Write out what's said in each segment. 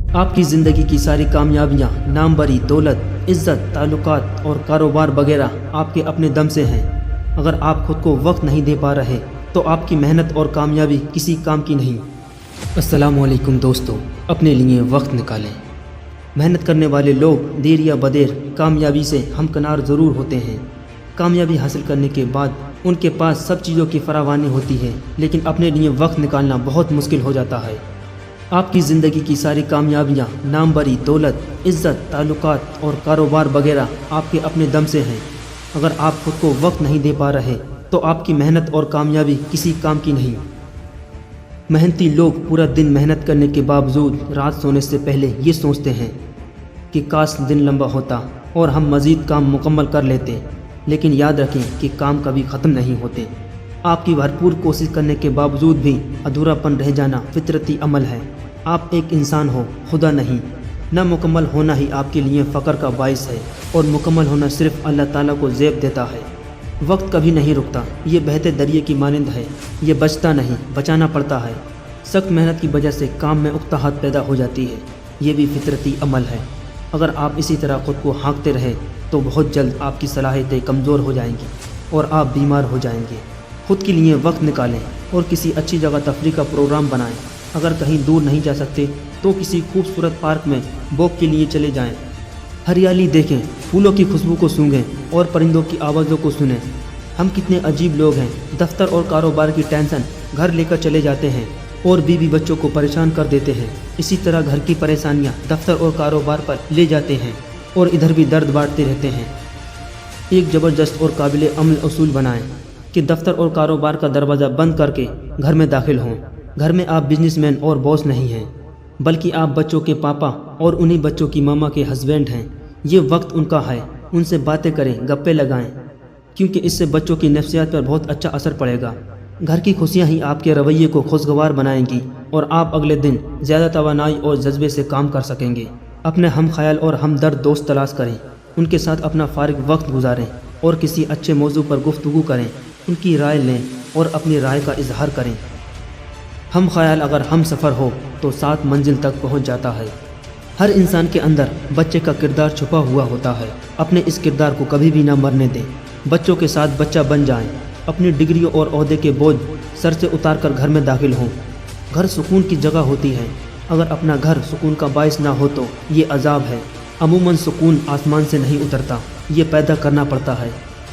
آپ کی زندگی کی ساری کامیابیاں، نام بری، دولت، عزت، تعلقات اور کاروبار وغیرہ آپ کے اپنے دم سے ہیں۔ اگر آپ خود کو وقت نہیں دے پا رہے تو آپ کی محنت اور کامیابی کسی کام کی نہیں۔ السلام علیکم دوستو، اپنے لیے وقت نکالیں۔ محنت کرنے والے لوگ دیر یا بدیر کامیابی سے ہمکنار ضرور ہوتے ہیں۔ کامیابی حاصل کرنے کے بعد ان کے پاس سب چیزوں کی فراوانی ہوتی ہے، لیکن اپنے لیے وقت نکالنا بہت مشکل ہو جاتا ہے۔ آپ کی زندگی کی ساری کامیابیاں، نام بری، دولت، عزت، تعلقات اور کاروبار وغیرہ آپ کے اپنے دم سے ہیں۔ اگر آپ خود کو وقت نہیں دے پا رہے تو آپ کی محنت اور کامیابی کسی کام کی نہیں۔ محنتی لوگ پورا دن محنت کرنے کے باوجود رات سونے سے پہلے یہ سوچتے ہیں کہ کاش دن لمبا ہوتا اور ہم مزید کام مکمل کر لیتے، لیکن یاد رکھیں کہ کام کبھی ختم نہیں ہوتے۔ آپ کی بھرپور کوشش کرنے کے باوجود بھی ادھورا پن رہ جانا فطرتی عمل ہے۔ آپ ایک انسان ہو، خدا نہیں۔ نہ مکمل ہونا ہی آپ کے لیے فخر کا باعث ہے، اور مکمل ہونا صرف اللہ تعالیٰ کو زیب دیتا ہے۔ وقت کبھی نہیں رکتا، یہ بہتے دریا کی مانند ہے، یہ بچتا نہیں، بچانا پڑتا ہے۔ سخت محنت کی وجہ سے کام میں اکتاہٹ پیدا ہو جاتی ہے، یہ بھی فطرتی عمل ہے۔ اگر آپ اسی طرح خود کو ہانکتے رہے تو بہت جلد آپ کی صلاحیتیں کمزور ہو جائیں گی اور آپ بیمار ہو جائیں گے۔ خود کے لیے وقت نکالیں اور کسی اچھی جگہ تفریح کا پروگرام بنائیں۔ اگر کہیں دور نہیں جا سکتے تو کسی خوبصورت پارک میں واک کے لیے چلے جائیں۔ ہریالی دیکھیں، پھولوں کی خوشبو کو سونگھیں اور پرندوں کی آوازوں کو سنیں۔ ہم کتنے عجیب لوگ ہیں، دفتر اور کاروبار کی ٹینشن گھر لے کر چلے جاتے ہیں اور بیوی بچوں کو پریشان کر دیتے ہیں۔ اسی طرح گھر کی پریشانیاں دفتر اور کاروبار پر لے جاتے ہیں اور ادھر بھی درد بانٹتے رہتے ہیں۔ ایک زبردست اور قابل عمل اصول بنائیں کہ دفتر اور کاروبار کا دروازہ بند کر کے گھر میں داخل ہوں۔ گھر میں آپ بزنس مین اور باس نہیں ہیں، بلکہ آپ بچوں کے پاپا اور انہی بچوں کی ماما کے ہسبینڈ ہیں۔ یہ وقت ان کا ہے، ان سے باتیں کریں، گپے لگائیں، کیونکہ اس سے بچوں کی نفسیات پر بہت اچھا اثر پڑے گا۔ گھر کی خوشیاں ہی آپ کے رویے کو خوشگوار بنائیں گی اور آپ اگلے دن زیادہ توانائی اور جذبے سے کام کر سکیں گے۔ اپنے ہم خیال اور ہمدرد دوست تلاش کریں، ان کے ساتھ اپنا فارغ وقت گزاریں اور کسی اچھے موضوع پر گفتگو کریں، ان کی رائے لیں اور اپنی رائے کا اظہار کریں۔ ہم خیال اگر ہم سفر ہو تو 7 منزل تک پہنچ جاتا ہے۔ ہر انسان کے اندر بچے کا کردار چھپا ہوا ہوتا ہے، اپنے اس کردار کو کبھی بھی نہ مرنے دیں۔ بچوں کے ساتھ بچہ بن جائیں، اپنی ڈگریوں اور عہدے کے بوجھ سر سے اتار کر گھر میں داخل ہوں۔ گھر سکون کی جگہ ہوتی ہے، اگر اپنا گھر سکون کا باعث نہ ہو تو یہ عذاب ہے۔ عموماً سکون آسمان سے نہیں اترتا، یہ پیدا کرنا پڑتا ہے۔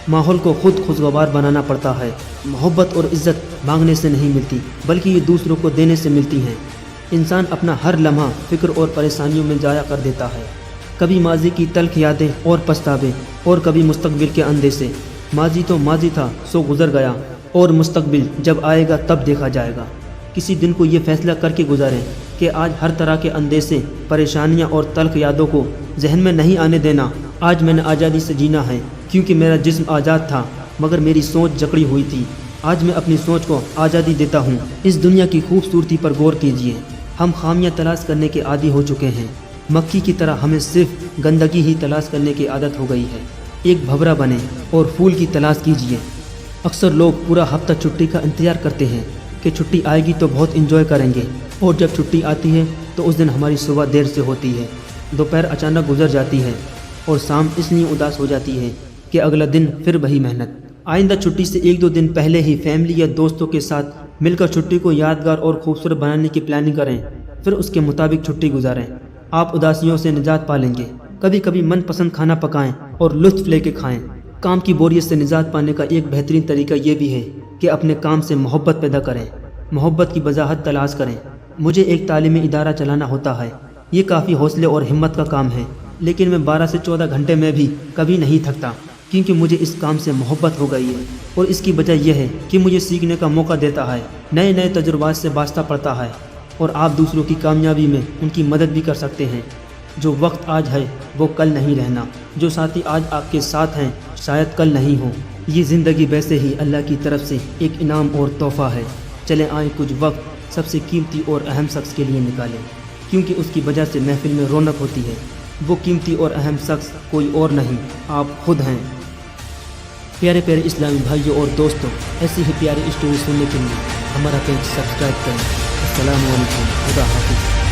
ماحول کو خود خوشگوار بنانا پڑتا ہے۔ محبت اور عزت مانگنے سے نہیں ملتی، بلکہ یہ دوسروں کو دینے سے ملتی ہیں۔ انسان اپنا ہر لمحہ فکر اور پریشانیوں میں ضائع کر دیتا ہے، کبھی ماضی کی تلخ یادیں اور پچھتاوے اور کبھی مستقبل کے اندیشے۔ ماضی تو ماضی تھا سو گزر گیا، اور مستقبل جب آئے گا تب دیکھا جائے گا۔ کسی دن کو یہ فیصلہ کر کے گزاریں کہ آج ہر طرح کے اندیشے، پریشانیاں اور تلخ یادوں کو ذہن میں نہیں آنے دینا۔ آج میں نے آزادی سے جینا ہے، کیونکہ میرا جسم آزاد تھا مگر میری سوچ جکڑی ہوئی تھی۔ آج میں اپنی سوچ کو آزادی دیتا ہوں۔ اس دنیا کی خوبصورتی پر غور کیجیے۔ ہم خامیاں تلاش کرنے کے عادی ہو چکے ہیں، مکھی کی طرح ہمیں صرف گندگی ہی تلاش کرنے کی عادت ہو گئی ہے۔ ایک بھورا بنیں اور پھول کی تلاش کیجیے۔ اکثر لوگ پورا ہفتہ چھٹی کا انتظار کرتے ہیں کہ چھٹی آئے گی تو بہت انجوائے کریں گے، اور جب چھٹی آتی ہے تو اس دن ہماری صبح دیر سے ہوتی ہے، دوپہر اچانک گزر جاتی ہے اور شام اس لیے اداس ہو جاتی ہے کہ اگلا دن پھر وہی محنت۔ آئندہ چھٹی سے 1-2 دن پہلے ہی فیملی یا دوستوں کے ساتھ مل کر چھٹی کو یادگار اور خوبصورت بنانے کی پلاننگ کریں، پھر اس کے مطابق چھٹی گزاریں۔ آپ اداسیوں سے نجات پا لیں گے۔ کبھی کبھی من پسند کھانا پکائیں اور لطف لے کے کھائیں۔ کام کی بوریت سے نجات پانے کا ایک بہترین طریقہ یہ بھی ہے کہ اپنے کام سے محبت پیدا کریں، محبت کی وضاحت تلاش کریں۔ مجھے ایک تعلیمی ادارہ چلانا ہوتا ہے، یہ کافی حوصلے اور ہمت کا کام ہے، لیکن میں 12 سے 14 گھنٹے میں بھی کبھی نہیں تھکتا، کیونکہ مجھے اس کام سے محبت ہو گئی ہے، اور اس کی وجہ یہ ہے کہ مجھے سیکھنے کا موقع دیتا ہے، نئے تجربات سے واسطہ پڑتا ہے، اور آپ دوسروں کی کامیابی میں ان کی مدد بھی کر سکتے ہیں۔ جو وقت آج ہے وہ کل نہیں رہنا، جو ساتھی آج آپ کے ساتھ ہیں شاید کل نہیں ہو۔ یہ زندگی ویسے ہی اللہ کی طرف سے ایک انعام اور تحفہ ہے۔ چلیں آئیں کچھ وقت سب سے قیمتی اور اہم شخص کے لیے نکالیں، کیونکہ اس کی وجہ سے محفل میں رونق ہوتی ہے۔ وہ قیمتی اور اہم شخص کوئی اور نہیں، آپ خود ہیں۔ پیارے اسلامی بھائیوں اور دوستوں، ایسی ہی پیاری اسٹوری سننے کے لیے ہمارا پیج سبسکرائب کریں۔ السلام علیکم، خدا حافظ۔